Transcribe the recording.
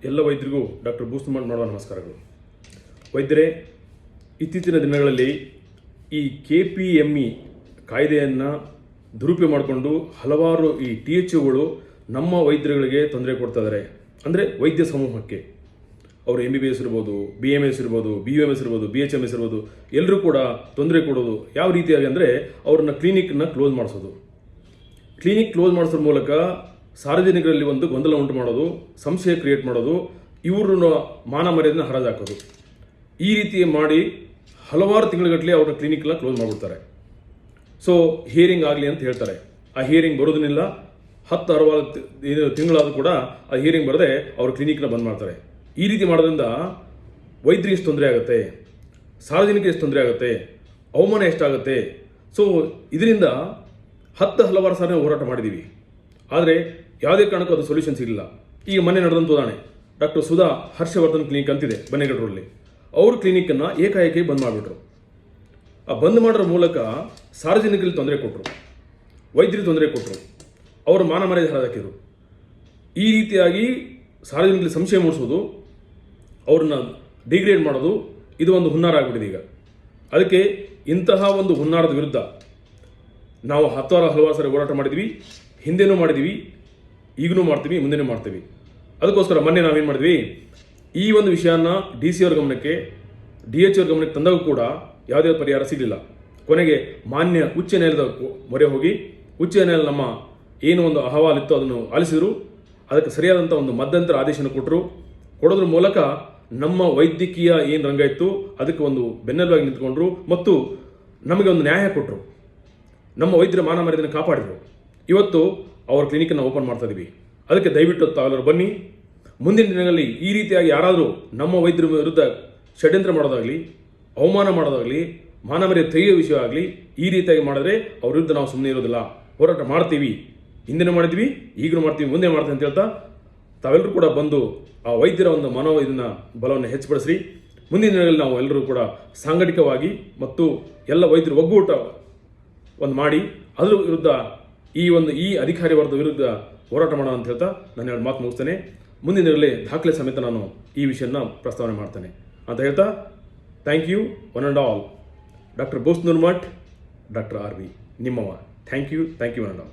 ಎಲ್ಲ ವೈದ್ಯರಿಗೂ ಡಾಕ್ಟರ್ ಬೂಸ್ನುಮಠ್ ಮಾಡುವ ನಮಸ್ಕಾರಗಳು. ವೈದ್ಯರೇ, ಇತ್ತೀಚಿನ ದಿನಗಳಲ್ಲಿ ಈ KPME ಕಾಯ್ದೆಯನ್ನು ದುರುಪಯೋಗ ಮಾಡಿಕೊಂಡು ಹಲವಾರು ಈ THOಗಳು ನಮ್ಮ ವೈದ್ಯರುಗಳಿಗೆ ತೊಂದರೆ ಕೊಡ್ತಾ ಇದ್ದಾರೆ. ಅಂದರೆ ವೈದ್ಯ ಸಮೂಹಕ್ಕೆ ಅವರು MBBS ಇರ್ಬೋದು, BMS ಇರ್ಬೋದು, BUMS ಇರ್ಬೋದು, BHMS ಇರ್ಬೋದು, ಎಲ್ಲರೂ ಕೂಡ ತೊಂದರೆ ಕೊಡೋದು. ಯಾವ ರೀತಿಯಾಗಿ ಅಂದರೆ ಅವ್ರನ್ನ ಕ್ಲಿನಿಕ್ನ ಕ್ಲೋಸ್ ಮಾಡಿಸೋದು. ಕ್ಲಿನಿಕ್ ಕ್ಲೋಸ್ ಮಾಡಿಸೋದ್ರ ಮೂಲಕ ಸಾರ್ವಜನಿಕರಲ್ಲಿ ಒಂದು ಗೊಂದಲ ಉಂಟು ಮಾಡೋದು, ಸಂಶಯ ಕ್ರಿಯೇಟ್ ಮಾಡೋದು, ಇವ್ರನ್ನ ಮಾನ ಮರ್ಯಾದೆನ ಹರಾಜಾಕೋದು. ಈ ರೀತಿ ಮಾಡಿ ಹಲವಾರು ತಿಂಗಳುಗಟ್ಟಲೆ ಅವ್ರ ಕ್ಲಿನಿಕ್ನ ಕ್ಲೋಸ್ ಮಾಡಿಬಿಡ್ತಾರೆ. ಸೊ ಹಿಯರಿಂಗ್ ಆಗಲಿ ಅಂತ ಹೇಳ್ತಾರೆ. ಆ ಹಿಯರಿಂಗ್ ಬರೋದನ್ನಿಲ್ಲ. 10-60 ತಿಂಗಳಾದರೂ ಕೂಡ ಆ ಹಿಯರಿಂಗ್ ಬರದೆ ಅವ್ರ ಕ್ಲಿನಿಕ್ನ ಬಂದ್ ಮಾಡ್ತಾರೆ. ಈ ರೀತಿ ಮಾಡೋದ್ರಿಂದ ವೈದ್ಯರಿಗೆ ಎಷ್ಟು ತೊಂದರೆ ಆಗುತ್ತೆ, ಸಾರ್ವಜನಿಕರಿಗೆ ಎಷ್ಟು ತೊಂದರೆ ಆಗುತ್ತೆ, ಅವಮಾನ ಎಷ್ಟಾಗುತ್ತೆ. ಸೊ ಇದರಿಂದ ಹಲವಾರು ಸಾರಿ ನಾವು ಹೋರಾಟ ಮಾಡಿದ್ದೀವಿ. ಆದರೆ ಯಾವುದೇ ಕಾರಣಕ್ಕೂ ಅದು ಸೊಲ್ಯೂಷನ್ ಸಿಗಲಿಲ್ಲ. ಈಗ ಮೊನ್ನೆ ನಡೆದಂಥ ಉದಾಹರಣೆ, ಡಾಕ್ಟರ್ ಸುಧಾ ಹರ್ಷವರ್ಧನ್ ಕ್ಲಿನಿಕ್ ಅಂತಿದೆ ಬನ್ನೇಗೌಡರಲ್ಲಿ. ಅವ್ರ ಕ್ಲಿನಿಕ್ಕನ್ನು ಏಕಾಏಕಿ ಬಂದ್ ಮಾಡಿಬಿಟ್ರು. ಆ ಬಂದ್ ಮಾಡೋದ್ರ ಮೂಲಕ ಸಾರ್ವಜನಿಕರಿಗೆ ತೊಂದರೆ ಕೊಟ್ಟರು, ವೈದ್ಯರಿಗೆ ತೊಂದರೆ ಕೊಟ್ಟರು, ಅವರು ಮಾನ ಮರ್ಯಾದೆ ಹರಾಜಾಕಿದ್ರು. ಈ ರೀತಿಯಾಗಿ ಸಾರ್ವಜನಿಕರಿಗೆ ಸಂಶಯ ಮೂಡಿಸೋದು, ಅವ್ರನ್ನ ಡಿಗ್ರೇಡ್ ಮಾಡೋದು, ಇದು ಒಂದು ಹುನ್ನಾರ ಆಗಿಬಿಟ್ಟಿದೆ ಈಗ. ಅದಕ್ಕೆ ಇಂತಹ ಒಂದು ಹುನ್ನಾರದ ವಿರುದ್ಧ ನಾವು ಹಲವಾರು ಸಾರಿ ಹೋರಾಟ ಮಾಡಿದ್ವಿ. ಹಿಂದೆನೂ ಮಾಡಿದ್ವಿ, ಈಗಲೂ ಮಾಡ್ತೀವಿ, ಮುಂದೆನೂ ಮಾಡ್ತೀವಿ. ಅದಕ್ಕೋಸ್ಕರ ಮೊನ್ನೆ ನಾವೇನು ಮಾಡಿದ್ವಿ, ಈ ಒಂದು ವಿಷಯನ DC ಅವ್ರ ಗಮನಕ್ಕೆ, DH ಅವ್ರ ಗಮನಕ್ಕೆ ತಂದಾಗ ಕೂಡ ಯಾವುದೇ ಪರಿಹಾರ ಸಿಗಲಿಲ್ಲ. ಕೊನೆಗೆ ಮಾನ್ಯ ಉಚ್ಚ ನ್ಯಾಯಾಲಯದ ಮೊರೆ ಹೋಗಿ ಉಚ್ಚ ನ್ಯಾಯಾಲಯ ನಮ್ಮ ಏನು ಒಂದು ಅಹವಾಲಿತ್ತು ಅದನ್ನು ಆಲಿಸಿದರು. ಅದಕ್ಕೆ ಸರಿಯಾದಂಥ ಒಂದು ಮಧ್ಯಂತರ ಆದೇಶನ ಕೊಡೋದ್ರ ಮೂಲಕ ನಮ್ಮ ವೈದ್ಯಕೀಯ ಏನು ರಂಗ ಇತ್ತು ಅದಕ್ಕೆ ಒಂದು ಬೆನ್ನೆಲುಬಾಗಿ ನಿಂತ್ಕೊಂಡ್ರು ಮತ್ತು ನಮಗೆ ಒಂದು ನ್ಯಾಯ ಕೊಟ್ಟರು. ನಮ್ಮ ವೈದ್ಯರ ಮಾನ ಮರ್ಯಾದೆಯನ್ನು ಕಾಪಾಡಿದರು. ಇವತ್ತು ಅವ್ರ ಕ್ಲಿನಿಕನ್ನು ಓಪನ್ ಮಾಡ್ತಾ ಇದ್ದೀವಿ. ಅದಕ್ಕೆ ದಯವಿಟ್ಟು ತಾವೆಲ್ಲರೂ ಬನ್ನಿ. ಮುಂದಿನ ದಿನಗಳಲ್ಲಿ ಈ ರೀತಿಯಾಗಿ ಯಾರಾದರೂ ನಮ್ಮ ವೈದ್ಯರ ವಿರುದ್ಧ ಷಡ್ಯಂತ್ರ ಮಾಡೋದಾಗಲಿ, ಅವಮಾನ ಮಾಡೋದಾಗಲಿ, ಮಾನ ಮರ್ಯಾದೆ ತೆಗೆಯುವ ವಿಷಯ ಆಗಲಿ, ಈ ರೀತಿಯಾಗಿ ಮಾಡಿದ್ರೆ ಅವ್ರ ವಿರುದ್ಧ ನಾವು ಸುಮ್ಮನೆ ಇರೋದಿಲ್ಲ, ಹೋರಾಟ ಮಾಡ್ತೀವಿ. ಹಿಂದೆನೂ ಮಾಡಿದ್ವಿ, ಈಗಲೂ ಮಾಡ್ತೀವಿ, ಮುಂದೆ ಮಾಡ್ತೀವಿ ಅಂತ ಹೇಳ್ತಾ ತಾವೆಲ್ಲರೂ ಕೂಡ ಬಂದು ಆ ವೈದ್ಯರ ಒಂದು ಇದನ್ನು ಬಲವನ್ನು ಹೆಚ್ಚುಪಡಿಸ್ರಿ. ಮುಂದಿನ ದಿನಗಳಲ್ಲಿ ನಾವು ಎಲ್ಲರೂ ಕೂಡ ಸಾಂಘಟಿಕವಾಗಿ ಮತ್ತು ಎಲ್ಲ ವೈದ್ಯರು ಒಗ್ಗೂಟ ಒಂದು ಮಾಡಿ ಅದರ ವಿರುದ್ಧ ಈ ಅಧಿಕಾರಿ ವರ್ಗದ ವಿರುದ್ಧ ಹೋರಾಟ ಮಾಡೋಣ ಅಂತ ಹೇಳ್ತಾ ನಾನು 2 ಮಾತು ಮುಗಿಸ್ತೇನೆ. ಮುಂದಿನ ದಿನಗಳಲ್ಲಿ ದಾಖಲೆ ಸಮೇತ ನಾನು ಈ ವಿಷಯನ ಪ್ರಸ್ತಾವನೆ ಮಾಡ್ತೇನೆ ಅಂತ ಹೇಳ್ತಾ, thank you one and all. Doctor ಬೂಸ್ನುಮಠ್, ಡಾಕ್ಟರ್ RV ನಿಮ್ಮವ. Thank you one and all.